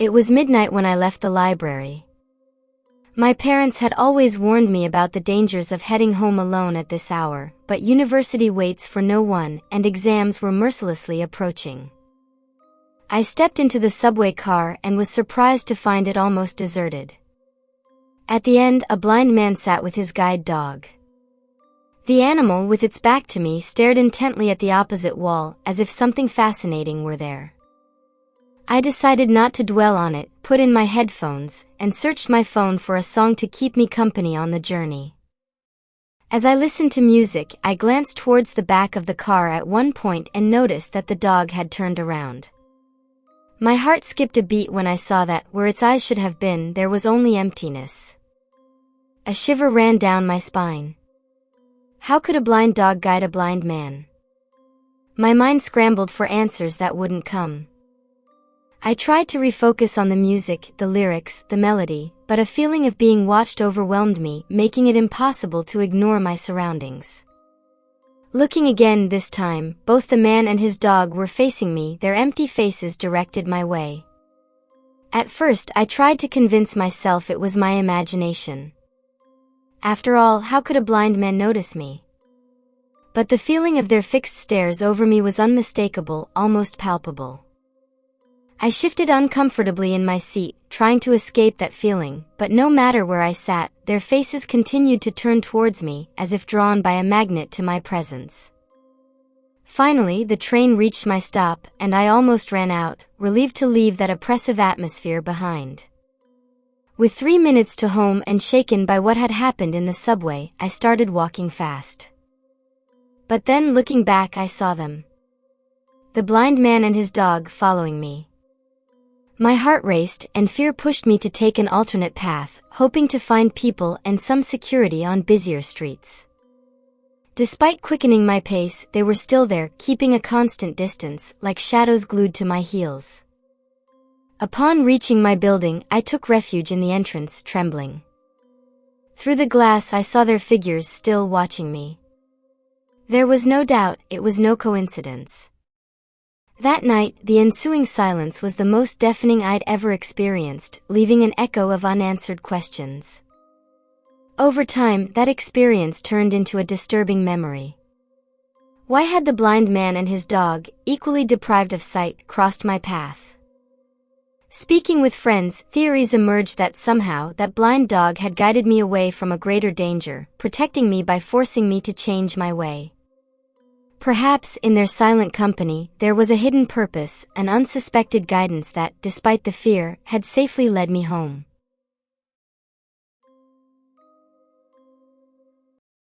It was midnight when I left the library. My parents had always warned me about the dangers of heading home alone at this hour, but university waits for no one, and exams were mercilessly approaching. I stepped into the subway car and was surprised to find it almost deserted. At the end, a blind man sat with his guide dog. The animal, with its back to me, stared intently at the opposite wall, as if something fascinating were there. I decided not to dwell on it, put in my headphones, and searched my phone for a song to keep me company on the journey. As I listened to music, I glanced towards the back of the car at one point and noticed that the dog had turned around. My heart skipped a beat when I saw that, where its eyes should have been, there was only emptiness. A shiver ran down my spine. How could a blind dog guide a blind man? My mind scrambled for answers that wouldn't come. I tried to refocus on the music, the lyrics, the melody, but a feeling of being watched overwhelmed me, making it impossible to ignore my surroundings. Looking again this time, both the man and his dog were facing me, their empty faces directed my way. At first, I tried to convince myself it was my imagination. After all, how could a blind man notice me? But the feeling of their fixed stares over me was unmistakable, almost palpable. I shifted uncomfortably in my seat, trying to escape that feeling, but no matter where I sat, their faces continued to turn towards me, as if drawn by a magnet to my presence. Finally, the train reached my stop, and I almost ran out, relieved to leave that oppressive atmosphere behind. With 3 minutes to home and shaken by what had happened in the subway, I started walking fast. But then, looking back, I saw them. The blind man and his dog following me. My heart raced, and fear pushed me to take an alternate path, hoping to find people and some security on busier streets. Despite quickening my pace, they were still there, keeping a constant distance, like shadows glued to my heels. Upon reaching my building, I took refuge in the entrance, trembling. Through the glass I saw their figures still watching me. There was no doubt, it was no coincidence. That night, the ensuing silence was the most deafening I'd ever experienced, leaving an echo of unanswered questions. Over time, that experience turned into a disturbing memory. Why had the blind man and his dog, equally deprived of sight, crossed my path? Speaking with friends, theories emerged that somehow that blind dog had guided me away from a greater danger, protecting me by forcing me to change my way. Perhaps, in their silent company, there was a hidden purpose, an unsuspected guidance that, despite the fear, had safely led me home.